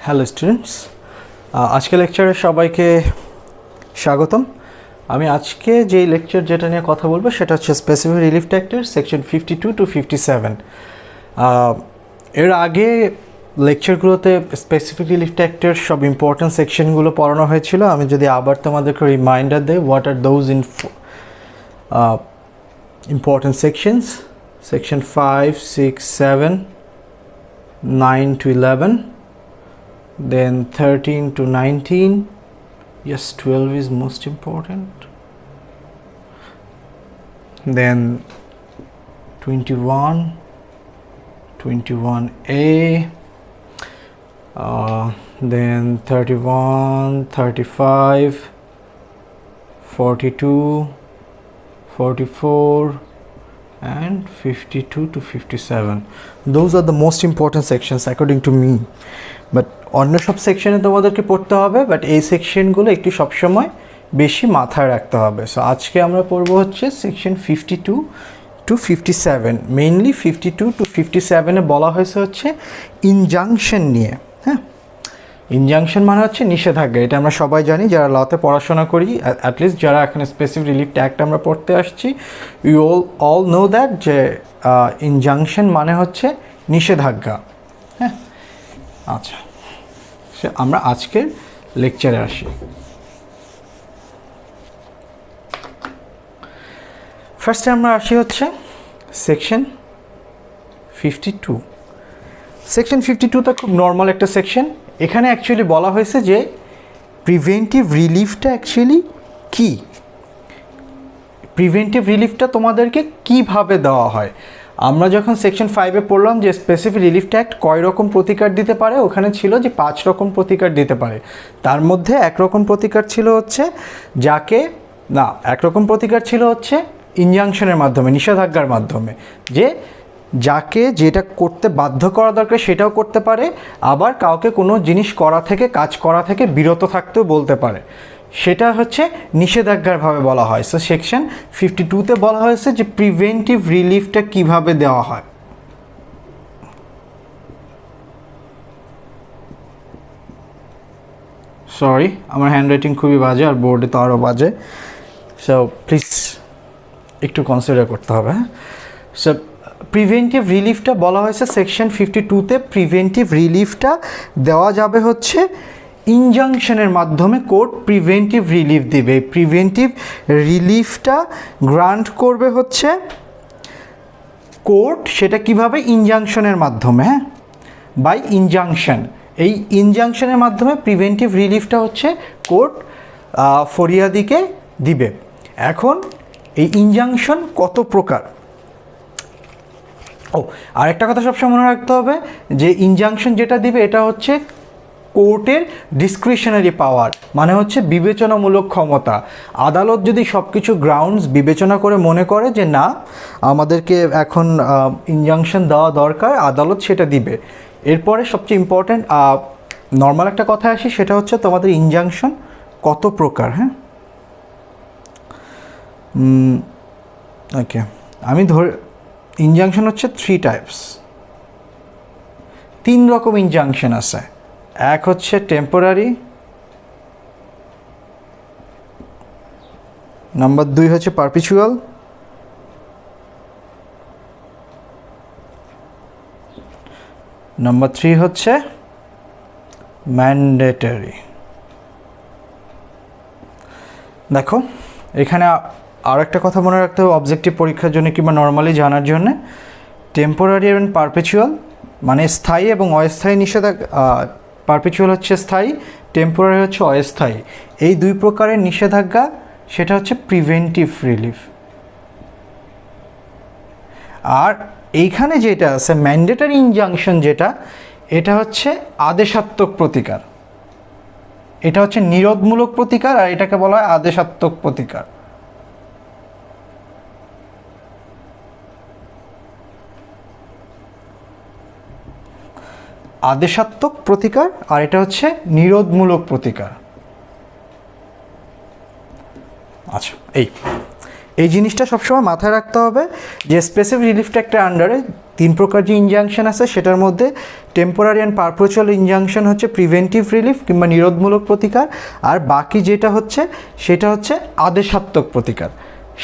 Hello students, আজকে লেকচারে সবাইকে স্বাগতম। আমি আজকে যেই লেকচার যেটা নিয়ে কথা বলবো সেটা হচ্ছে স্পেসিফিক রিলিফ ট্যাক্টের সেকশন 52 to 57। এর আগে লেকচারগুলোতে স্পেসিফিক রিলিফ ট্যাক্টের সব ইম্পর্টেন্ট সেকশনগুলো পড়ানো হয়েছিল। আমি যদি আবার তোমাদেরকে রিমাইন্ডার দেই, what are those important sections, section 5, 6, 7, 9 to 11, then 13 to 19, yes 12 is most important, then 21, 21A, then 31, 35, 42, 44 and 52 to 57. Those are the most important sections according to me, but অন্য সব সেকশনে তোমাদেরকে পড়তে হবে, বাট এই সেকশনগুলো একটু সবসময় বেশি মাথায় রাখতে হবে। সো আজকে আমরা পড়বো হচ্ছে সেকশন 52 to 57। মেইনলি 52 to 57-এ বলা হয়েছে হচ্ছে ইনজাংশন নিয়ে। হ্যাঁ, ইনজাংশন মানে হচ্ছে নিষেধাজ্ঞা। এটা আমরা সবাই জানি যারা লতে পড়াশোনা করি, অ্যাটলিস্ট যারা এখানে স্পেসিফিক রিলিফ অ্যাক্ট আমরা পড়তে আসছি, ইউ অল নো দ্যাট যে ইনজাংশন মানে হচ্ছে নিষেধাজ্ঞা। হ্যাঁ, আচ্ছা, আমরা আজকের লেকচারে আসি। ফার্স্টে আমরা আসি হচ্ছে সেকশন 52। সেকশন 52টা খুব নর্মাল একটা সেকশন। এখানে অ্যাকচুয়ালি বলা হয়েছে যে প্রিভেন্টিভ রিলিফটা অ্যাকচুয়ালি কী, প্রিভেন্টিভ রিলিফটা তোমাদেরকে কিভাবে দেওয়া হয়। আমরা যখন সেকশন 5-এ পড়লাম যে স্পেসিফিক রিলিফ অ্যাক্ট কয় রকম প্রতিকার দিতে পারে, ওখানে ছিল যে 5 রকম প্রতিকার দিতে পারে। তার মধ্যে একরকম প্রতিকার ছিল হচ্ছে একরকম প্রতিকার ছিল হচ্ছে ইনজাংশনের মাধ্যমে, নিষেধাজ্ঞার মাধ্যমে, যে যাকে যেটা করতে বাধ্য করা দরকার সেটাও করতে পারে, আবার কাউকে কোনো জিনিস করা থেকে, কাজ করা থেকে বিরত থাকতেও বলতে পারে। সেটা হচ্ছে নিষেধাজ্ঞারভাবে বলা হয়। সো সেকশন 52-তে বলা হয়েছে যে প্রিভেন্টিভ রিলিফটা কিভাবে দেওয়া হয়। সরি, আমার হ্যান্ডরাইটিং খুবই বাজে, আর বোর্ডে তো আরও বাজে। সো প্লিজ একটু কনসিডার করতে হবে। হ্যাঁ, সো প্রিভেন্টিভ রিলিফটা বলা হয়েছে সেকশন 52-তে প্রিভেন্টিভ রিলিফটা দেওয়া যাবে হচ্ছে ইনজাংশনের মাধ্যমে। কোর্ট প্রিভেন্টিভ রিলিফ দিবে। প্রিভেন্টিভ রিলিফটা গ্রান্ট করবে হচ্ছে কোর্ট, সেটা কিভাবে? ইনজাংশনের মাধ্যমে। হ্যাঁ, বাই ইনজাংশন। এই ইনজাংশনের মাধ্যমে প্রিভেন্টিভ রিলিফটা হচ্ছে কোর্ট ফরিয়াদিকে দিবে। এখন এই ইনজাংশন কত প্রকার? আরেকটা কথা সবসময় মনে রাখতে হবে যে ইনজাংশন যেটা দিবে এটা হচ্ছে কোর্টের ডিসক্রিশনারি পাওয়ার, মানে হচ্ছে বিবেচনামূলক ক্ষমতা। আদালত যদি সব কিছু গ্রাউন্ডস বিবেচনা করে মনে করে যে না, আমাদেরকে এখন ইনজাংশন দেওয়া দরকার, আদালত সেটা দিবে। এরপরে সবচেয়ে ইম্পর্ট্যান্ট নর্মাল একটা কথা আসি, সেটা হচ্ছে তোমাদের ইনজাংশন কত প্রকার। হ্যাঁ, ওকে, আমি ইনজাংশন হচ্ছে 3 টাইপস। 3 রকম ইনজাংশন আছে। এক হচ্ছে টেম্পোরারি, নাম্বার 2 হচ্ছে পারপিচুয়াল, নাম্বার 3 হচ্ছে ম্যান্ডেটরি। দেখো, এখানে আর একটা কথা মনে রাখতে হবে অবজেক্টিভ পরীক্ষার জন্য কিংবা নর্মালি জানার জন্য, টেম্পোরারি এবং পারপিচুয়াল মানে স্থায়ী এবং অস্থায়ী নিষেধাজ্ঞা। পারপিচুয়াল হচ্ছে স্থায়ী, টেম্পোরারি হচ্ছে অস্থায়ী। এই 2 প্রকারের নিষেধাজ্ঞা, সেটা হচ্ছে প্রিভেন্টিভ রিলিফ। আর এইখানে যেটা আছে ম্যান্ডেটরি ইনজাংশন, যেটা এটা হচ্ছে আদেশাত্মক প্রতিকার। এটা হচ্ছে নিরোধমূলক প্রতিকার, আর এটাকে বলা হয় আদেশাত্মক প্রতিকার। আদেশাত্মক প্রতিকার আর এটা হচ্ছে নিরোধমূলক প্রতিকার। আচ্ছা, এই জিনিসটা সবসময় মাথায় রাখতে হবে যে স্পেসিফিক রিলিফ অ্যাক্টের আন্ডারে তিন প্রকার যে ইনজাংশন আছে সেটার মধ্যে টেম্পোরারি অ্যান্ড পারপেচুয়াল ইনজাংশন হচ্ছে প্রিভেন্টিভ রিলিফ কিংবা নিরোধমূলক প্রতিকার, আর বাকি যেটা হচ্ছে সেটা হচ্ছে আদেশাত্মক প্রতিকার,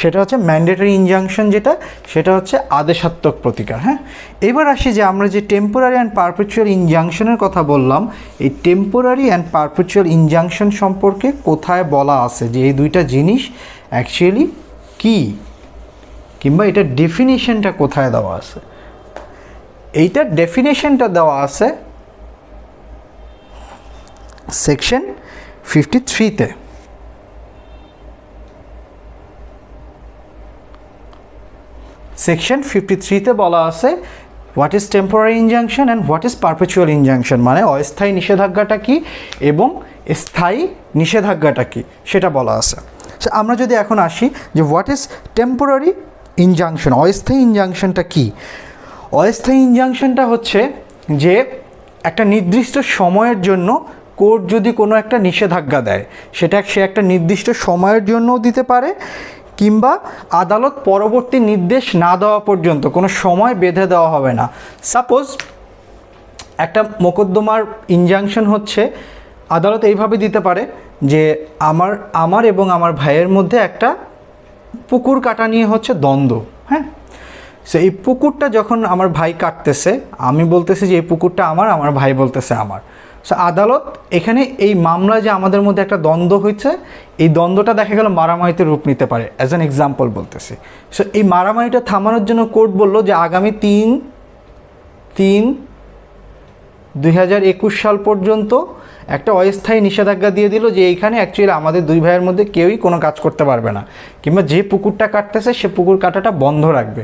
সেটা হচ্ছে ম্যান্ডেটরি ইনজাংশন যেটা সেটা হচ্ছে আদেশাত্মক প্রতিকার। হ্যাঁ, এবার আসি যে আমরা যে টেম্পোরারি অ্যান্ড পারপেচুয়াল ইনজাংশনের কথা বললাম, এই টেম্পোরারি অ্যান্ড পারপেচুয়াল ইনজাংশন সম্পর্কে কোথায় বলা আছে যে এই দুইটা জিনিস অ্যাকচুয়ালি কী, কিংবা এটার ডেফিনেশনটা কোথায় দেওয়া আছে। এইটার ডেফিনেশনটা দেওয়া আছে সেকশন 53-তে। সেকশন 53-তে বলা আছে what is temporary injunction and what is perpetual injunction, মানে অস্থায়ী নিষেধাজ্ঞাটা কী এবং স্থায়ী নিষেধাজ্ঞাটা কী সেটা বলা আছে। আমরা যদি এখন আসি যে হোয়াট ইজ টেম্পোরারি ইনজাংশন, অস্থায়ী ইনজাংশনটা কী। অস্থায়ী ইনজাংশনটা হচ্ছে যে একটা নির্দিষ্ট সময়ের জন্য কোর্ট যদি কোনো একটা নিষেধাজ্ঞা দেয়, সেটা সে একটা নির্দিষ্ট সময়ের জন্যও দিতে পারে, কিংবা আদালত পরবর্তী নির্দেশ না দেওয়া পর্যন্ত কোনো সময় বেঁধে দেওয়া হবে না। সাপোজ একটা মোকদ্দমার ইনজাংশন হচ্ছে আদালত এইভাবে দিতে পারে যে আমার এবং আমার ভাইয়ের মধ্যে একটা পুকুর কাটা নিয়ে হচ্ছে দ্বন্দ্ব। হ্যাঁ, সো এই পুকুরটা যখন আমার ভাই কাটতেছে, আমি বলতেছি যে এই পুকুরটা আমার ভাই বলতেছে আমার। সো আদালত এখানে এই মামলা যে আমাদের মধ্যে একটা দ্বন্দ্ব হয়েছে, এই দ্বন্দ্বটা দেখা গেল মারামারিতে রূপ নিতে পারে, অ্যাজ অ্যান এক্সাম্পল বলতেছি। সো এই মারামারিটা থামানোর জন্য কোর্ট বলল যে আগামী 3/3/2021 সাল পর্যন্ত একটা অস্থায়ী নিষেধাজ্ঞা দিয়ে দিল যে এইখানে অ্যাকচুয়ালি আমাদের দুই ভাইয়ের মধ্যে কেউই কোনো কাজ করতে পারবে না, কিংবা যে পুকুরটা কাটতেছে সে পুকুর কাটাটা বন্ধ রাখবে,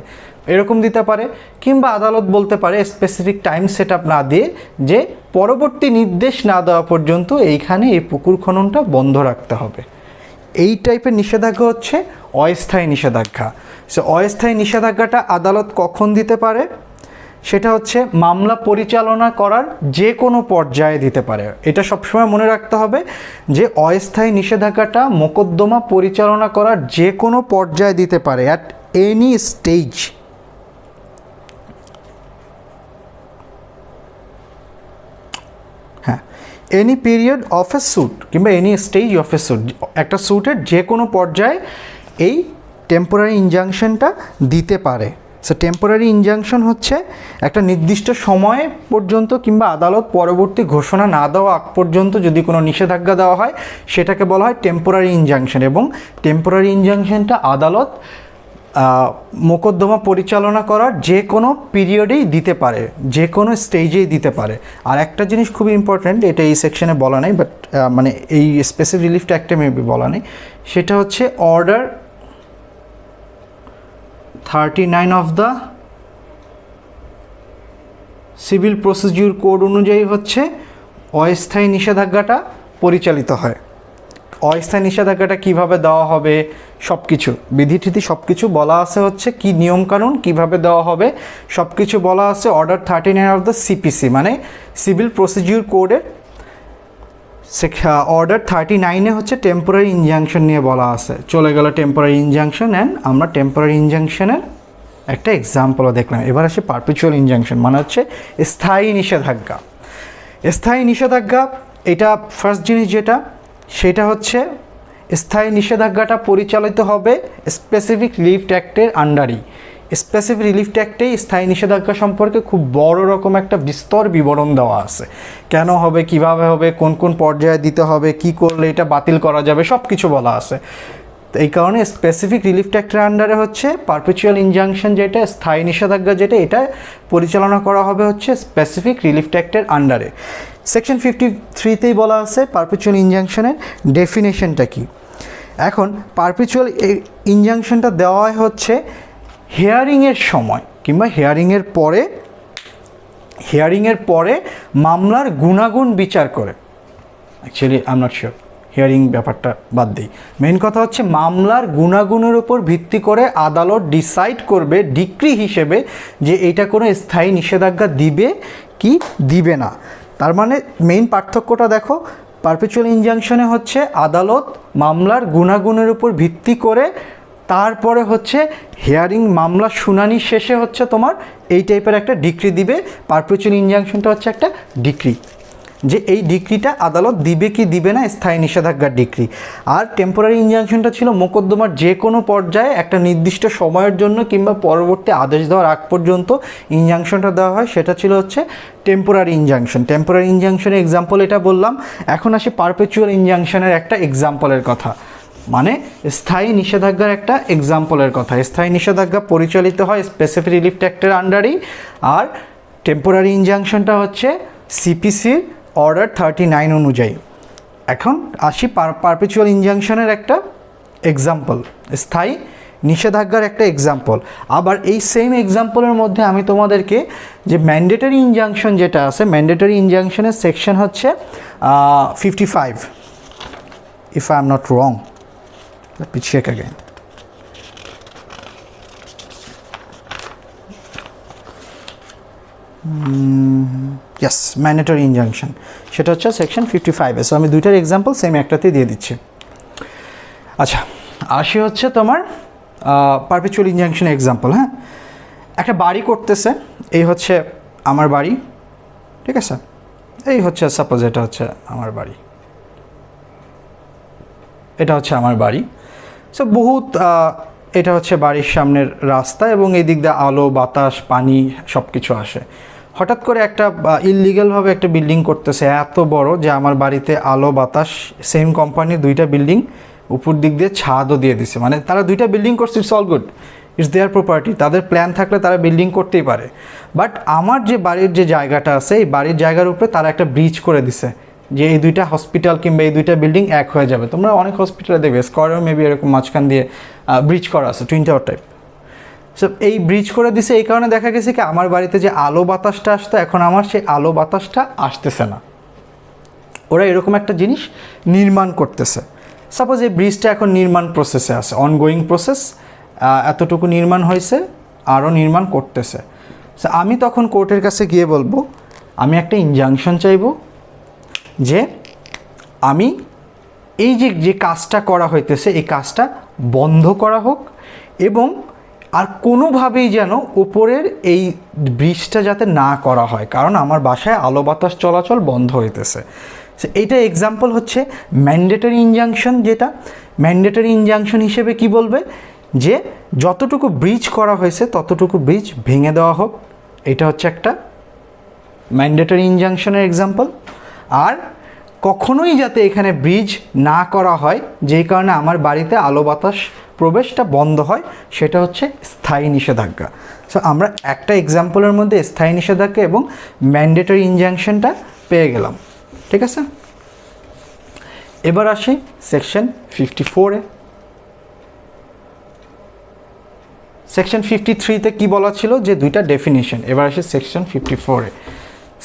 এরকম দিতে পারে। কিংবা আদালত বলতে পারে স্পেসিফিক টাইম সেট আপ না দিয়ে যে পরবর্তী নির্দেশ না দেওয়া পর্যন্ত এইখানে এই পুকুর খননটা বন্ধ রাখতে হবে। এই টাইপের নিষেধাজ্ঞা হচ্ছে অস্থায়ী নিষেধাজ্ঞা। সো অস্থায়ী নিষেধাজ্ঞাটা আদালত কখন দিতে পারে, সেটা হচ্ছে মামলা পরিচালনা করার যে কোনো পর্যায়ে দিতে পারে। এটা সবসময় মনে রাখতে হবে যে অস্থায়ী নিষেধাজ্ঞাটা মোকদ্দমা পরিচালনা করার যে কোনো পর্যায়ে দিতে পারে, অ্যাট এনি স্টেজ। হ্যাঁ, any period of a suit কিংবা any stage of a suit, একটা স্যুটের যে কোনো পর্যায়ে এই টেম্পোরারি ইনজাংশনটা দিতে পারে। সো টেম্পোরারি ইনজাংশন হচ্ছে একটা নির্দিষ্ট সময় পর্যন্ত কিংবা আদালত পরবর্তী ঘোষণা না দেওয়া আগ পর্যন্ত যদি কোনো নিষেধাজ্ঞা দেওয়া হয় সেটাকে বলা হয় টেম্পোরারি ইনজাংশন, এবং টেম্পোরারি ইনজাংশনটা আদালত মোকদ্দমা পরিচালনা করার যে কোনো পিরিয়ডেই দিতে পারে, যে কোনো স্টেজেই দিতে পারে। আর একটা জিনিস খুবই ইম্পর্ট্যান্ট, এটা এই সেকশনে বলা নেই, বাট মানে এই স্পেসিফিক রিলিফ অ্যাক্টে মেবি বলা নেই, সেটা হচ্ছে order 39 of the civil procedure code অনুযায়ী হচ্ছে অস্থায়ী নিষেধাজ্ঞাটা পরিচালিত হয়। অস্থায়ী নিষেধাজ্ঞাটা কীভাবে দেওয়া হবে, সব কিছু বিধিটিতি সব কিছু বলা আছে, হচ্ছে কি নিয়মকানুন কীভাবে দেওয়া হবে সব কিছু বলা আছে অর্ডার 39 অফ দ্য সিপিসি, মানে সিভিল প্রসিডিউর কোডের অর্ডার 39-এ হচ্ছে টেম্পোরারি ইনজাংশন নিয়ে বলা আছে। চলে গেল টেম্পোরারি ইনজাংশন, অ্যান্ড আমরা টেম্পোরারি ইনজাংশনের একটা এক্সাম্পলও দেখলাম। এবার আসে পারপেচুয়াল ইনজাংশন, মানে হচ্ছে স্থায়ী নিষেধাজ্ঞা। স্থায়ী নিষেধাজ্ঞা এটা ফার্স্ট জিনিস যেটা, সেটা হচ্ছে স্থায়ী নিষেধাজ্ঞাটা পরিচালিত হবে স্পেসিফিক রিলিফ অ্যাক্টের আন্ডারই। স্পেসিফিক রিলিফ অ্যাক্টেই স্থায়ী নিষেধাজ্ঞা সম্পর্কে খুব বড় রকম একটা বিস্তর বিবরণ দেওয়া আছে, কেন হবে, কিভাবে হবে, কোন কোন পর্যায়ে দিতে হবে, কি করলে এটা বাতিল করা যাবে, সব কিছু বলা আছে। তো এই কারণে স্পেসিফিক রিলিফ অ্যাক্টের আন্ডারে হচ্ছে পারপেচুয়াল ইনজাংশন যেটা, স্থায়ী নিষেধাজ্ঞা যেটা, এটা পরিচালনা করা হবে হচ্ছে স্পেসিফিক রিলিফ অ্যাক্টের আন্ডারে। সেকশন 53-তেই বলা আছে পারপেচুয়াল ইনজাংশনের ডেফিনেশনটা কি। এখন পারপেচুয়াল ইনজাংশনটা দেওয়া হয় হচ্ছে হিয়ারিংয়ের সময় কিংবা হিয়ারিংয়ের পরে মামলার গুণাগুণ বিচার করে। Actually I am not sure, hearing ব্যাপারটা বাদ দিই, মেন কথা হচ্ছে মামলার গুণাগুণের উপর ভিত্তি করে আদালত ডিসাইড করবে ডিক্রি হিসেবে যে এটা কোনো স্থায়ী নিষেধাজ্ঞা দিবে কি দিবে না। তার মানে মেইন পার্থক্যটা দেখো, পারপেচুয়াল ইনজাংশনে হচ্ছে আদালত মামলার গুণাগুণের উপর ভিত্তি করে তারপরে হচ্ছে হিয়ারিং মামলা শুনানি শেষে হচ্ছে তোমার এই টাইপের একটা ডিক্রি দিবে। পারপেচুয়াল ইনজাংশনটা হচ্ছে একটা ডিক্রি, যে এই ডিক্রিটা আদালত দিবে কি দিবে না, স্থায়ী নিষেধাজ্ঞার ডিক্রি। আর টেম্পোরারি ইনজাংশনটা ছিল মোকদ্দমার যে কোনো পর্যায়ে একটা নির্দিষ্ট সময়ের জন্য কিংবা পরবর্তী আদেশ দেওয়ার আগ পর্যন্ত ইনজাংশনটা দেওয়া হয়, সেটা ছিল হচ্ছে টেম্পোরারি ইনজাংশন। টেম্পোরারি ইনজাংশনের এক্সাম্পল এটা বললাম। এখন আসি পারপেচুয়াল ইনজাংশনের একটা এক্সাম্পলের কথা, মানে স্থায়ী নিষেধাজ্ঞার একটা এক্সাম্পলের কথা। স্থায়ী নিষেধাজ্ঞা পরিচালিত হয় স্পেসিফিক রিলিফ অ্যাক্টের আন্ডারেই, আর টেম্পোরারি ইনজাংশনটা হচ্ছে সিপিসির অর্ডার 39 অনুযায়ী। এখন আসি পারপেচুয়াল ইনজাংশনের একটা এক্সাম্পল, স্থায়ী নিষেধাজ্ঞার একটা এক্সাম্পল। আবার এই সেম এক্সাম্পলের মধ্যে আমি তোমাদেরকে যে ম্যান্ডেটরি ইনজাংশন যেটা আছে, ম্যান্ডেটরি ইনজাংশনের সেকশন হচ্ছে 55, if I am not wrong. Let me check again. Yes, mandatory injunction, সেটা হচ্ছে সেকশন 55 এ। সো আমি দুইটার এক্সাম্পল সেম একটাতে দিয়ে দিচ্ছি। আচ্ছা, আসি হচ্ছে তোমার পারপেচুয়াল ইনজাংশন এক্সাম্পল। হ্যাঁ, একটা বাড়ি করতেছে, এই হচ্ছে আমার বাড়ি, ঠিক আছে? এই হচ্ছে সাপোজ এটা হচ্ছে আমার বাড়ি, এটা হচ্ছে আমার বাড়ি। সো বহুত এটা হচ্ছে বাড়ির সামনের রাস্তা এবং এই দিক দিয়ে আলো বাতাস পানি সব কিছু আসে। হঠাৎ করে একটা ইললিগালভাবে একটা বিল্ডিং করতেছে এত বড় যে আমার বাড়িতে আলো বাতাস, সেম কোম্পানির দুইটা বিল্ডিং উপর দিক দিয়ে ছাদও দিয়ে দিছে। মানে তারা দুইটা বিল্ডিং করছে, it's all good, it's their property, তাদের প্ল্যান থাকলে তারা বিল্ডিং করতেই পারে। বাট আমার যে বাড়ির যে জায়গাটা আছে, এই বাড়ির জায়গার উপরে তারা একটা ব্রিজ করে দিছে যে এই দুইটা হসপিটাল কিংবা এই দুইটা বিল্ডিং এক হয়ে যাবে। তোমরা অনেক হসপিটালে দেখবে স্কোয়ারেও মেবি এরকম মাঝখান দিয়ে ব্রিজ করা আছে, টুইন টাওয়ার টাইপ। সো এই ব্রিজ করে দিছে, এই কারণে দেখা গেছে কি আমার বাড়িতে যে আলো বাতাসটা আসতো, এখন আমার সেই আলো বাতাসটা আসতেছে না। ওরা এরকম একটা জিনিস নির্মাণ করতেছে। সাপোজ এই ব্রিজটা এখন নির্মাণ প্রসেসে আছে, অনগোয়িং প্রসেস, এতটুকু নির্মাণ হয়েছে, আরও নির্মাণ করতেছে। সো আমি তখন কোর্টের কাছে গিয়ে বলবো, আমি একটা ইনজাংশন চাইবো যে আমি এই যে কাজটা করা হইতেছে এই কাজটা বন্ধ করা হোক, এবং আর কোনোভাবেই যেন উপরের এই ব্রিজটা যাতে না করা হয়, কারণ আমার বাসায় আলো বাতাস চলাচল বন্ধ হইতেছে। এইটা এক্সাম্পল হচ্ছে ম্যান্ডেটরি ইনজাংশন। যেটা ম্যান্ডেটরি ইনজাংশন হিসেবে কি বলবে, যে যতটুকু ব্রিজ করা হয়েছে ততটুকু ব্রিজ ভেঙে দেওয়া হোক, এটা হচ্ছে একটা ম্যান্ডেটরি ইনজাংশনের এক্সাম্পল। আর কখনোই যাতে এখানে ব্রিজ না করা হয় যেই কারণে আমার বাড়িতে আলো বাতাস প্রবেশটা বন্ধ হয়, সেটা হচ্ছে স্থায়ী নিষেধাজ্ঞা। সো আমরা একটা এক্সাম্পলের মধ্যে স্থায়ী নিষেধাজ্ঞা এবং ম্যান্ডেটরি ইনজাংশনটা পেয়ে গেলাম, ঠিক আছে? এবার আসি সেকশন 54-এ। সেকশন 53-তে কী বলা ছিল, যে দুইটা ডেফিনিশন। এবার আসি সেকশন 54-এ।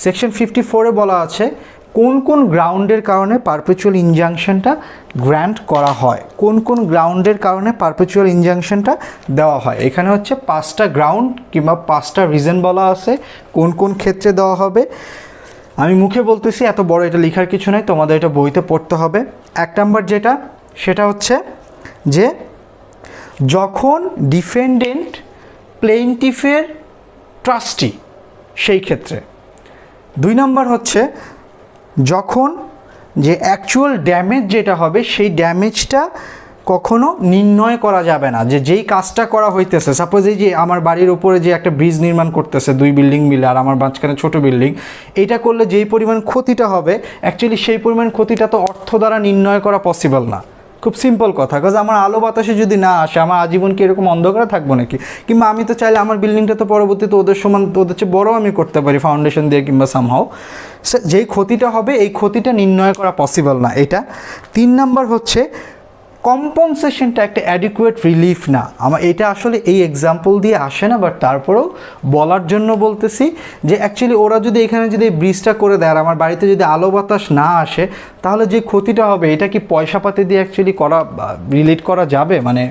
সেকশন 54-এ বলা আছে কোন কোন গ্রাউন্ডের কারণে পারপেচুয়াল ইনজাংশনটা গ্র্যান্ট করা হয়, কোন কোন গ্রাউন্ডের কারণে পারপেচুয়াল ইনজাংশনটা দেওয়া হয়। এখানে হচ্ছে 5টা গ্রাউন্ড কিংবা 5টা রিজন বলা আছে কোন কোন ক্ষেত্রে দেওয়া হবে। আমি মুখে বলতেছি, এত বড় এটা লেখার কিছু নাই, তোমাদের এটা বইতে পড়তে হবে। 1 নাম্বার যেটা, সেটা হচ্ছে যে যখন ডিফেন্ডেন্ট প্লেইন্টিফের ট্রাস্টি, সেই ক্ষেত্রে। 2 নাম্বার হচ্ছে যখন যে অ্যাকচুয়াল ড্যামেজ যেটা হবে সেই ড্যামেজটা কখনো নির্ণয় করা যাবে না, যে যেই কাজটা করা হইতেছে। সাপোজ এই যে আমার বাড়ির উপরে যে একটা ব্রিজ নির্মাণ করতেছে 2 বিল্ডিং মিলে, আর আমার মাঝখানে ছোট বিল্ডিং, এইটা করলে যেই পরিমাণ ক্ষতিটা হবে অ্যাকচুয়ালি সেই পরিমাণ ক্ষতিটা তো অর্থ দ্বারা নির্ণয় করা পসিবল না। খুব সিম্পল কথা, কাজ আমার আলো বাতাসে যদি না আসে, আমার আজীবন কি এরকম অন্ধকারে থাকবো নাকি? কিংবা আমি তো চাইলে আমার বিল্ডিংটা তো পরবর্তীতে ওদের সমান, ওদের চেয়ে বড় আমি করতে পারি ফাউন্ডেশন দিয়ে কিংবা সামহাও। যেই ক্ষতিটা হবে এই ক্ষতিটা নির্ণয় করা পসিবল না, এটা। 3 নাম্বার হচ্ছে কম্পনসেশনটা একটা অ্যাডিকুয়েট রিলিফ না। আমার এটা আসলে এই এক্সাম্পল দিয়ে আসে না, বাট তারপরেও বলার জন্য বলতেছি যে অ্যাকচুয়ালি ওরা যদি এখানে যদি এই ব্রিজটা করে দেয় আর আমার বাড়িতে যদি আলো বাতাস না আসে, তাহলে যে ক্ষতিটা হবে এটা কি পয়সাপাতি দিয়ে অ্যাকচুয়ালি করা রিলেট করা যাবে? মানে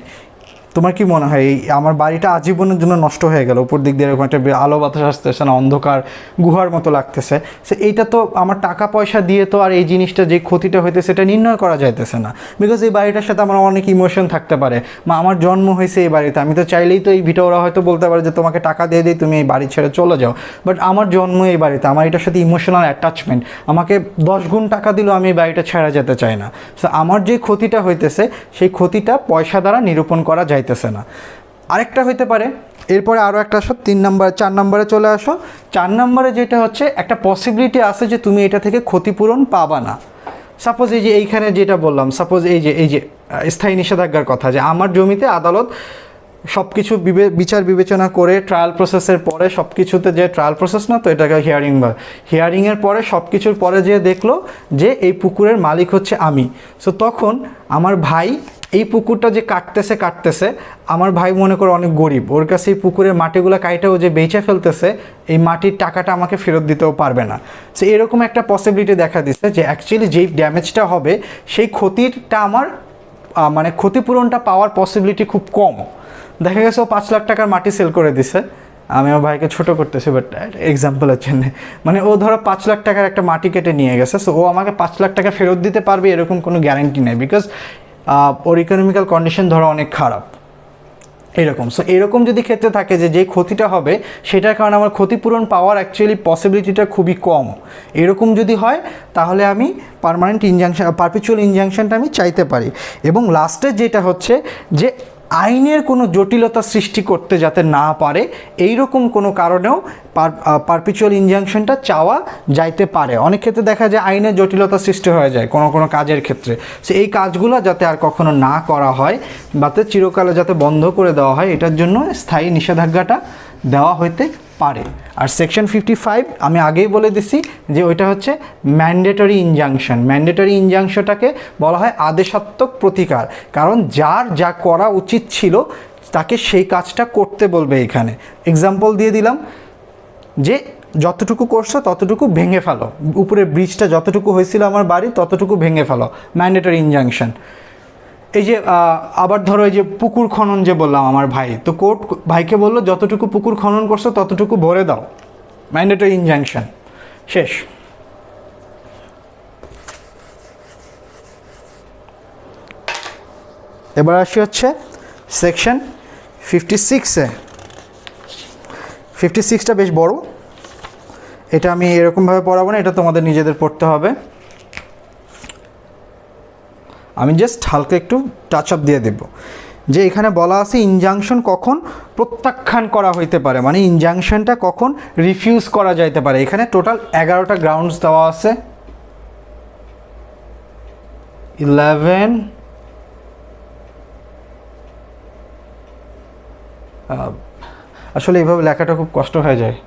তোমার কি মনে হয় এই আমার বাড়িটা আজীবনের জন্য নষ্ট হয়ে গেল, উপর দিক দিয়ে এরকম একটা আলো বাতাস আসতেছে না, অন্ধকার গুহার মতো লাগতেছে, সে এইটা তো আমার টাকা পয়সা দিয়ে তো আর এই জিনিসটা যে ক্ষতিটা হইতে সেটা নির্ণয় করা যাইতেছে না, বিকজ এই বাড়িটার সাথে আমার অনেক ইমোশন থাকতে পারে, বা আমার জন্ম হয়েছে এই বাড়িতে, আমি তো চাইলেই তো এই ভিটা ওরা হয়তো বলতে পারে যে তোমাকে টাকা দিয়ে দিই তুমি এই বাড়ি ছেড়ে চলে যাও, বাট আমার জন্ম এই বাড়িতে, আমার এটার সাথে ইমোশনাল অ্যাটাচমেন্ট, আমাকে 10 গুণ টাকা দিলেও আমি এই বাড়িটা ছেড়ে যেতে চাই না। সো আমার যে ক্ষতিটা হইতেছে সেই ক্ষতিটা পয়সা দ্বারা নিরূপণ করা যাইতেছে না। আরেকটা হইতে পারে, এরপরে আরও একটা আসো 3 নম্বর 4 নম্বরে চলে আসো। 4 নম্বরে যেটা হচ্ছে একটা পসিবিলিটি আছে যে তুমি এটা থেকে ক্ষতিপূরণ পাবা না। সাপোজ এই যে এইখানে যেটা বললাম, সাপোজ এই যে স্থায়ী নিষেধাজ্ঞার কথা, যে আমার জমিতে আদালত সব কিছু বিচার বিবেচনা করে ট্রায়াল প্রসেসের পরে সব কিছুতে, যে ট্রায়াল প্রসেস না তো এটাকে হিয়ারিংয়ের পরে সব কিছুর পরে যে দেখলো যে এই পুকুরের মালিক হচ্ছে আমি। সো তখন আমার ভাই এই পুকুরটা যে কাটতেছে আমার ভাই মনে করে অনেক গরিব, ওর কাছে এই পুকুরের মাটিগুলো কাইটা ও যে বেচে ফেলতেছে, এই মাটির টাকাটা আমাকে ফেরত দিতেও পারবে না। সো এরকম একটা পসিবিলিটি দেখা দিচ্ছে যে অ্যাকচুয়ালি যেই ড্যামেজটা হবে সেই ক্ষতিটা আমার মানে ক্ষতিপূরণটা পাওয়ার পসিবিলিটি খুব কম। দেখা গেছে ও 5 লাখ টাকার মাটি সেল করে দিছে, আমি আমার ভাইকে ছোটো করতেছি বাট এক্সাম্পলের জন্য, মানে ও ধরো 5 লাখ টাকার একটা মাটি কেটে নিয়ে গেছে, সো ও আমাকে 5 লাখ টাকা ফেরত দিতে পারবে এরকম কোনো গ্যারান্টি নেই, বিকজ ওর ইকোনমিক্যাল কন্ডিশন ধরো অনেক খারাপ এরকম। সো এরকম যদি ক্ষেত্রে থাকে যে যেই ক্ষতিটা হবে সেটার কারণে আমার ক্ষতিপূরণ পাওয়ার অ্যাকচুয়ালি পসিবিলিটিটা খুবই কম, এরকম যদি হয় তাহলে আমি পারপিচুয়াল ইনজাংশনটা আমি চাইতে পারি। এবং লাস্টে যেটা হচ্ছে যে আইনের কোনো জটিলতা সৃষ্টি করতে যাতে না পারে এইরকম কোনো কারণেও পারপিচুয়াল ইনজাংশনটা চাওয়া যাইতে পারে। অনেক ক্ষেত্রে দেখা যায় আইনের জটিলতা সৃষ্টি হয়ে যায় কোনো কাজের ক্ষেত্রে, সো এই কাজগুলো যাতে আর কখনো না করা হয় বা চিরকালে যাতে বন্ধ করে দেওয়া হয়, এটার জন্য স্থায়ী নিষেধাজ্ঞাটা দেওয়া হইতে পারে। আর সেকশন 55 আমি আগেই বলে দিছি যে ওইটা হচ্ছে ম্যান্ডেটরি ইনজাংশন। ম্যান্ডেটরি ইনজাংশনটাকে বলা হয় আদেশাত্মক প্রতিকার, কারণ যার যা করা উচিত ছিল তাকে সেই কাজটা করতে বলবে। এখানে এক্সাম্পল দিয়ে দিলাম যে যতটুকু করছো ততটুকু ভেঙে ফেলো, উপরের ব্রিজটা যতটুকু হয়েছিল আমার বাড়ি ততটুকু ভেঙে ফেলো, ম্যান্ডেটরি ইনজাংশন। এই যে আবার ধরো এই যে পুকুর খনন যে বললাম আমার ভাই, তো কোর্ট ভাইকে বললো যতটুকু পুকুর খনন করছো ততটুকু ভরে দাও, ম্যান্ডেটরি ইনজাংশন শেষ। এবার আসি হচ্ছে সেকশন 56-এ। 56টা বেশ বড়, এটা আমি এরকমভাবে পড়াবো না, এটা তোমাদের নিজেদের পড়তে হবে, আমি জাস্ট হালকা একটু টাচ আপ দিয়ে দেব। যে এখানে বলা আছে ইনজাংশন কখন প্রত্যাখ্যান করা হইতে পারে, মানে ইনজাংশনটা কখন রিফিউজ করা যাইতে পারে। এখানে টোটাল 11টা গ্রাউন্ডস দেওয়া আছে, 11 আসলে এইভাবে লেখাটা খুব কষ্ট হয়ে যায়।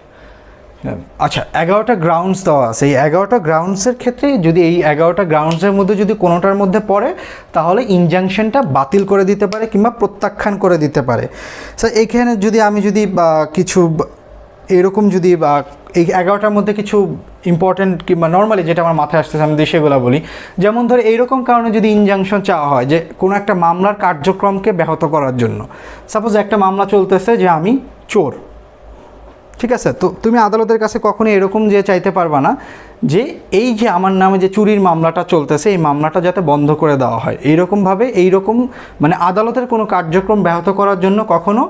আচ্ছা, 11টা গ্রাউন্ডস দেওয়া আছে। এই 11টা গ্রাউন্ডসের ক্ষেত্রে যদি এই 11টা গ্রাউন্ডসের মধ্যে যদি কোনোটার মধ্যে পড়ে তাহলে ইনজাংশনটা বাতিল করে দিতে পারে কিংবা প্রত্যাখ্যান করে দিতে পারে। স্যার এইখানে যদি আমি যদি কিছু এরকম যদি এই 11টার মধ্যে কিছু ইম্পর্টেন্ট কিংবা নর্মালি যেটা আমার মাথায় আসতেছে আমি সেগুলো বলি। যেমন ধর এইরকম কারণে যদি ইনজাংশন চাওয়া হয় যে কোনো একটা মামলার কার্যক্রমকে ব্যাহত করার জন্য, সাপোজ একটা মামলা চলতেছে যে আমি চোর, ঠিক আছে, তো তুমি আদালতের কাছে কখনোই এরকম যে চাইতে পারবা না যে এই যে আমার নামে যে চুরির মামলাটা চলতেছে এই মামলাটা যাতে বন্ধ করে দেওয়া হয়। এইরকমভাবে এইরকম মানে আদালতের কোনো কার্যক্রম ব্যাহত করার জন্য কখনো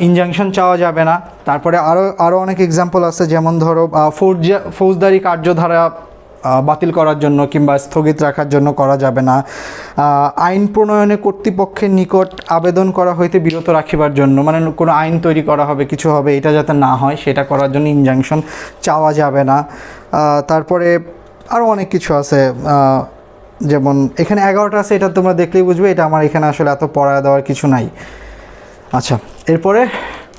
ইনজাংশন চাওয়া যাবে না। তারপরে আরও অনেক এক্সাম্পল আছে, যেমন ধরো ফৌজদারি কার্যধারা বাতিল করার জন্য কিংবা স্থগিত রাখার জন্য করা যাবে না। আইন প্রণয়নে কর্তৃপক্ষের নিকট আবেদন করা হইতে বিরত রাখিবার জন্য, মানে কোনো আইন তৈরি করা হবে কিছু হবে এটা যাতে না হয় সেটা করার জন্য ইনজাংশন চাওয়া যাবে না। তারপরে আরও অনেক কিছু আছে, যেমন এখানে 11টা আছে, এটা তোমরা দেখলেই বুঝবে, এটা আমার এখানে আসলে এত পড়া দেওয়ার কিছু নাই। আচ্ছা, এরপরে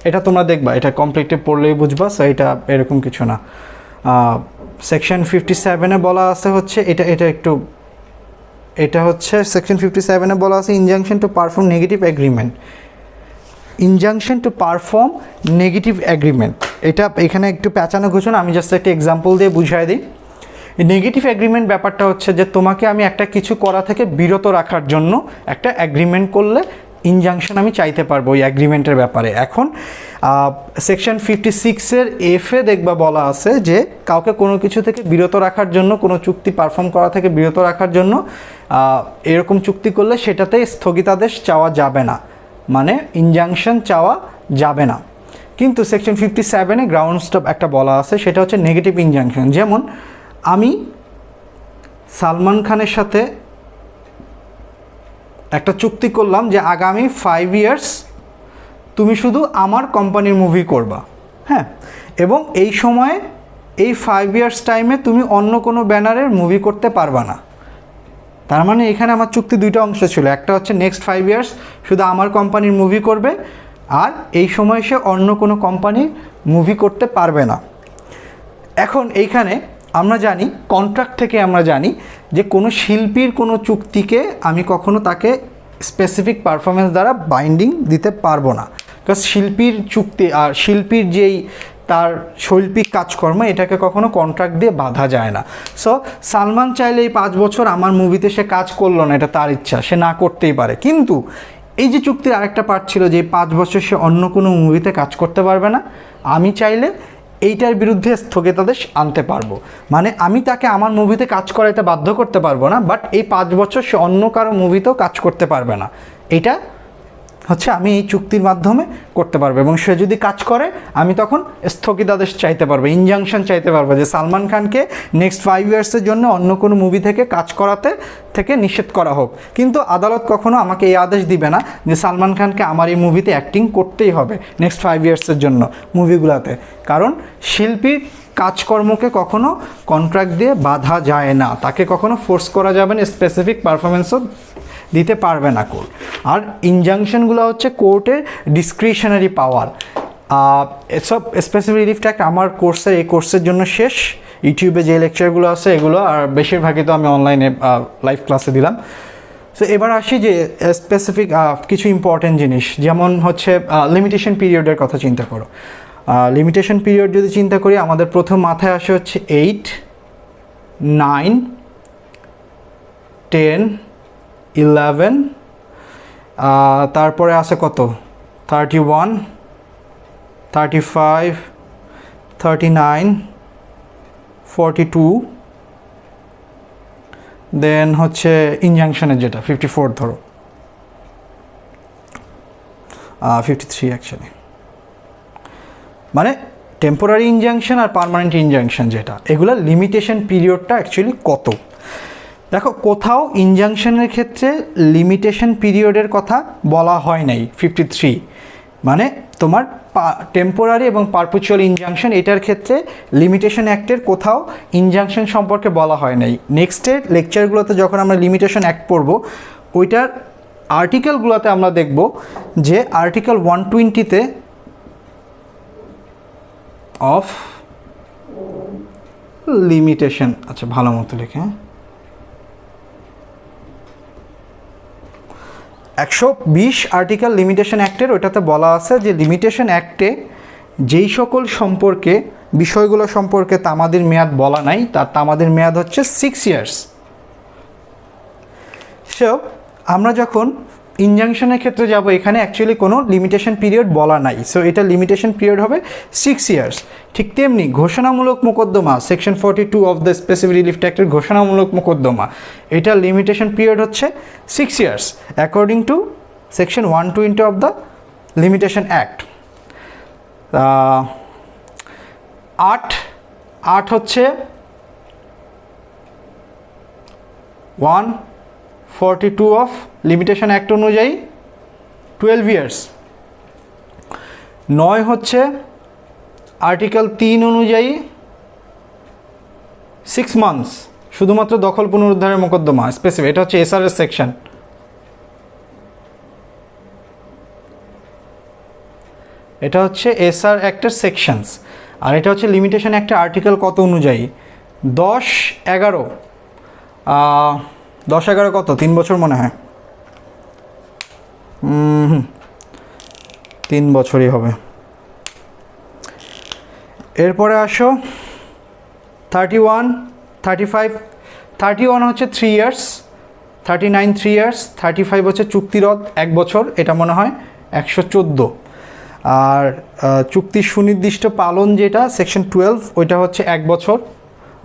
এটা তোমরা দেখবা, এটা কমপ্লিটলি পড়লেই বুঝবা, সো এটা এরকম কিছু না। সেকশন 57-এ বলা আছে হচ্ছে এটা হচ্ছে সেকশন 57-এ বলা আছে injunction to perform negative agreement. Injunction to perform negative agreement, এটা এখানে একটু প্যাঁচানো ঘোষণা, আমি জাস্ট একটা এক্সাম্পল দিয়ে বুঝিয়ে দিই। নেগেটিভ এগ্রিমেন্ট ব্যাপারটা হচ্ছে যে তোমাকে আমি একটা কিছু করা থেকে বিরত রাখার জন্য একটা এগ্রিমেন্ট করলে ইনজাংশন আমি চাইতে পারবো ওই অ্যাগ্রিমেন্টের ব্যাপারে। এখন সেকশন 56-এর এফে দেখবা বলা আছে যে কাউকে কোনো কিছু থেকে বিরত রাখার জন্য, কোনো চুক্তি পারফর্ম করা থেকে বিরত রাখার জন্য এরকম চুক্তি করলে সেটাতে স্থগিতাদেশ চাওয়া যাবে না, মানে ইনজাংশন চাওয়া যাবে না। কিন্তু সেকশন 57-এ গ্রাউন্ডসটা একটা বলা আছে, সেটা হচ্ছে নেগেটিভ ইনজাংশন। যেমন আমি সালমান খানের সাথে একটা চুক্তি করলাম যে আগামী 5 ইয়ার্স তুমি শুধু আমার কোম্পানির মুভি করবা, হ্যাঁ, এবং এই সময়ে এই 5 ইয়ার্স টাইমে তুমি অন্য কোনো ব্যানারের মুভি করতে পারবা না। তার মানে এখানে আমার চুক্তি দুইটা অংশ ছিল, একটা হচ্ছে নেক্সট 5 ইয়ার্স শুধু আমার কোম্পানির মুভি করবে, আর এই সময় সে অন্য কোনো কোম্পানির মুভি করতে পারবে না। এখন এইখানে আমরা জানি, কন্ট্রাক্ট থেকে আমরা জানি যে কোনো শিল্পীর কোনো চুক্তিকে আমি কখনো তাকে স্পেসিফিক পারফরমেন্স দ্বারা বাইন্ডিং দিতে পারবো না, বিকজ শিল্পীর চুক্তি আর শিল্পীর যেই তার শৈল্পিক কাজকর্ম এটাকে কখনো কন্ট্রাক্ট দিয়ে বাঁধা যায় না। সো সালমান চাইলে এই 5 বছর আমার মুভিতে সে কাজ করলো না, এটা তার ইচ্ছা, সে না করতেই পারে। কিন্তু এই যে চুক্তির আরেকটা পার্ট ছিল যে 5 বছর সে অন্য কোনো মুভিতে কাজ করতে পারবে না, আমি চাইলে এইটার বিরুদ্ধে স্থগিতাদেশ আনতে পারবো। মানে আমি তাকে আমার মুভিতে কাজ করাইতে বাধ্য করতে পারবো না, বাট এই 5 বছর সে অন্য কারো মুভিতেও কাজ করতে পারবে না, এটা হচ্ছে আমি এই চুক্তির মাধ্যমে করতে পারবো। এবং সে যদি কাজ করে আমি তখন স্থগিতাদেশ চাইতে পারবো, ইনজাংশন চাইতে পারবো যে সালমান খানকে নেক্সট 5 ইয়ার্সের জন্য অন্য কোনো মুভি থেকে কাজ করাতে থেকে নিষেধ করা হোক। কিন্তু আদালত কখনো আমাকে এই আদেশ দিবে না যে সালমান খানকে আমার এই মুভিতে অ্যাক্টিং করতেই হবে নেক্সট 5 ইয়ার্সের জন্য মুভিগুলোতে, কারণ শিল্পীর কাজকর্মকে কখনো কন্ট্রাক্ট দিয়ে বাঁধা যায় না, তাকে কখনো ফোর্স করা যাবে না, স্পেসিফিক পারফরমেন্সও দিতে পারবে না কোর্ট। আর ইনজাংশনগুলো হচ্ছে কোর্টের ডিসক্রিশনারি পাওয়ার। এসব স্পেসিফিক রিলিফ অ্যাক্ট আমার এই কোর্সের জন্য শেষ। ইউটিউবে যে লেকচারগুলো আছে এগুলো, আর বেশিরভাগই তো আমি অনলাইনে লাইভ ক্লাসে দিলাম। সো এবার আসি যে স্পেসিফিক কিছু ইম্পর্টেন্ট জিনিস, যেমন হচ্ছে লিমিটেশন পিরিয়ডের কথা চিন্তা করো। লিমিটেশন পিরিয়ড যদি চিন্তা করি, আমাদের প্রথম মাথায় আসে হচ্ছে 8, 9, 10, 11, তারপরে আছে কত 31, 35, 39, 42, দেন হচ্ছে ইনজাংশনের যেটা 54 ধরো, 53 অ্যাকচুয়ালি, মানে টেম্পোরারি ইনজাংশন আর পার্মানেন্ট ইনজাংশন যেটা, এগুলো লিমিটেশন পিরিয়ডটা অ্যাকচুয়ালি কত। দেখো, কোথাও ইনজাংশনের ক্ষেত্রে লিমিটেশন পিরিয়ডের কথা বলা হয় নাই 53, মানে তোমার টেম্পোরারি এবং পারপেচুয়াল ইনজাংশন, এটার ক্ষেত্রে লিমিটেশন অ্যাক্টের কোথাও ইনজাংশন সম্পর্কে বলা হয় নাই। নেক্সটের লেকচারগুলোতে যখন আমরা লিমিটেশন অ্যাক্ট পড়ব, ওইটার আর্টিকেলগুলোতে আমরা দেখব যে আর্টিকেল 120-তে অফ লিমিটেশন, আচ্ছা ভালো মতো লিখে, 120 আর্টিকেল লিমিটেশন অ্যাক্টের, ওইটাতে বলা আছে যে লিমিটেশন অ্যাক্টে যেই সকল সম্পর্কে বিষয়গুলো সম্পর্কে তামাদির মেয়াদ বলা নাই, তার তামাদির মেয়াদ হচ্ছে 6 ইয়ার্স। সো আমরা যখন ইনজাংশনের ক্ষেত্রে যাব, এখানে অ্যাকচুয়ালি কোনো লিমিটেশন পিরিয়ড বলা নাই, সো এটা লিমিটেশন পিরিয়ড হবে 6 ইয়ার্স। ঠিক তেমনি ঘোষণামূলক মোকদ্দমা, section 42 of the specific relief অ্যাক্টের ঘোষণামূলক মোকদ্দমা, এটা লিমিটেশন পিরিয়ড হচ্ছে 6 years according to section 120 of the limitation act. 8 হচ্ছে 142 অফ লিমিটেশন অ্যাক্ট অনুযায়ী 12 ইয়ার্স। 9 হচ্ছে আর্টিকেল 3 অনুযায়ী 6 মান্থস, শুধুমাত্র দখল পুনরুদ্ধারের মোকদ্দমা স্পেসিফিক, এটা হচ্ছে এসআর এর সেকশন। এটা হচ্ছে এসআর অ্যাক্টের সেকশনস। আর এটা হচ্ছে লিমিটেশন অ্যাক্টের আর্টিকেল কত অনুযায়ী, 10, 11, 10, 11 কত 3 বছর মনে হয়, 3 বছরই হবে। এরপরে আসো 31, 35, 31 হচ্ছে 3 ইয়ার্স, 39 3 ইয়ার্স, 35 হচ্ছে চুক্তিরদ 1 বছর, এটা মনে হয় 114। আর চুক্তির সুনির্দিষ্ট পালন যেটা সেকশন 12 ওইটা হচ্ছে 1 বছর,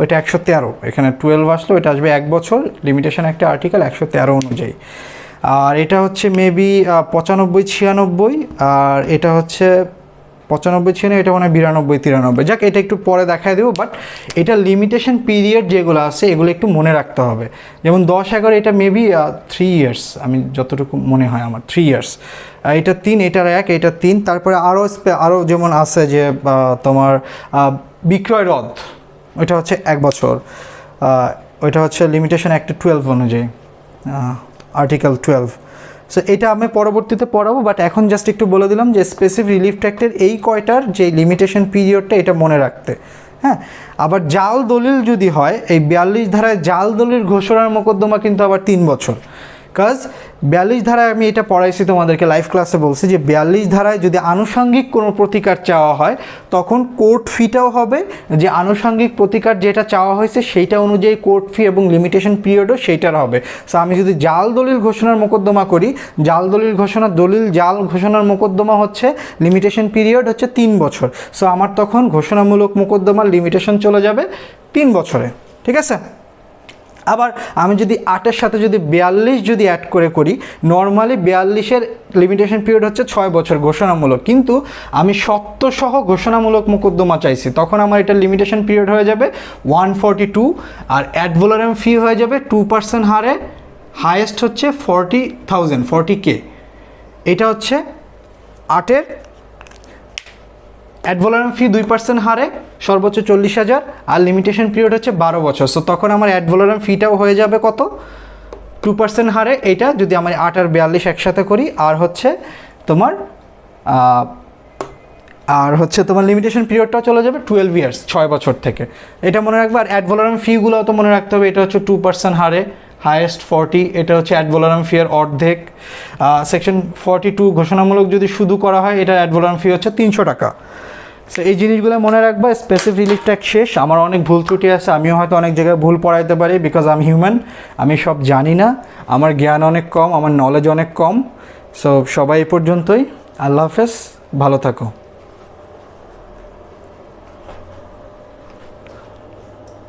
ওইটা 113। এখানে 12 আসলো, এটা আসবে 1 বছর, লিমিটেশন একটা আর্টিকেল 113 অনুযায়ী। আর এটা হচ্ছে মেবি 95 96, আর এটা হচ্ছে 95 ছিল, এটা মনে হয় 92 93। যাক, এটা একটু পরে দেখায় দেবো, বাট এটা লিমিটেশন পিরিয়ড যেগুলো আছে এগুলো একটু মনে রাখতে হবে। যেমন 10 11 এটা মেবি 3 ইয়ার্স, আমি যতটুকু মনে হয় আমার 3 ইয়ার্স। এটা 3, এটার 1, এটা 3। তারপরে আরও যেমন আছে যে তোমার বিক্রয় রদ, ওইটা হচ্ছে 1 বছর, ওইটা হচ্ছে লিমিটেশন একটা 12 অনুযায়ী, আর্টিকেল 12। সো এটা আমি পরবর্তীতে পড়াবো, বাট এখন জাস্ট একটু বলে দিলাম যে স্পেসিফিক রিলিফ অ্যাক্টের এই কয়টার যে লিমিটেশন পিরিয়ডটা এটা মনে রাখতে। হ্যাঁ, আবার জাল দলিল যদি হয়, এই 42 ধারায় জাল দলিল ঘোষণার মোকদ্দমা কিন্তু আবার 3 বছর। কাজ 42 ধারায় আমি এটা পড়াইছি তোমাদেরকে, লাইভ ক্লাসে বলছি যে 42 ধারায় যদি আনুষঙ্গিক কোনো প্রতিকার চাওয়া হয় তখন কোর্ট ফিটাও হবে, যে আনুষঙ্গিক প্রতিকার যেটা চাওয়া হয়েছে সেইটা অনুযায়ী কোর্ট ফি এবং লিমিটেশন পিরিয়ডও সেইটার হবে। সো আমি যদি জাল দলিল ঘোষণার মোকদ্দমা করি, জাল দলিল ঘোষণা, দলিল জাল ঘোষণার মোকদ্দমা হচ্ছে লিমিটেশন পিরিয়ড হচ্ছে 3 বছর। সো আমার তখন ঘোষণামূলক মোকদ্দমার লিমিটেশন চলে যাবে 3 বছরে। ঠিক আছে? আবার আমি যদি 8-এর সাথে যদি 42 যদি অ্যাড করি, নর্মালি 42-এর লিমিটেশন পিরিয়ড হচ্ছে 6 বছর ঘোষণামূলক, কিন্তু আমি সত্যসহ ঘোষণামূলক মোকদ্দমা চাইছি, তখন আমার এটার লিমিটেশন পিরিয়ড হয়ে যাবে 142, আর অ্যাড ভ্যালোরাম ফি হয়ে যাবে 2% হারে, হায়েস্ট হচ্ছে 40,000 40K। এটা হচ্ছে 8-এর অ্যাড ভ্যালোরাম ফি 2% হারে সর্বোচ্চ 40,000, আর লিমিটেশন পিরিয়ড হচ্ছে 12 বছর। সো তখন আমার অ্যাড ভ্যালোরাম ফিটাও হয়ে যাবে কত, 2% হারে। এটা যদি আমি 8 আর 42 একসাথে করি, আর হচ্ছে তোমার লিমিটেশন পিরিয়ডটাও চলে যাবে 12 ইয়ার্স, 6 বছর থেকে। এটা মনে রাখবে। আর অ্যাড ভ্যালোরাম ফিগুলোও তো মনে রাখতে হবে, এটা হচ্ছে 2% হারে, হায়েস্ট 40, এটা হচ্ছে অ্যাড ভ্যালোরাম ফি এর অর্ধেক। সেকশন 42 ঘোষণামূলক যদি শুধু করা হয়, এটা অ্যাড ভ্যালোরাম ফি হচ্ছে 300 টাকা। সো এই জিনিসগুলো মনে রাখবা। স্পেসিফিক রিলিফ ট্যাক্স শেষ। আমার অনেক ভুল ত্রুটি আছে, আমিও হয়তো অনেক জায়গায় ভুল পড়াইতে পারি, বিকজ আমি হিউম্যান, আমি সব জানি না, আমার জ্ঞান অনেক কম, আমার নলেজ অনেক কম। সো সবাই এই পর্যন্তই। আল্লাহ হাফেজ, ভালো থাকো।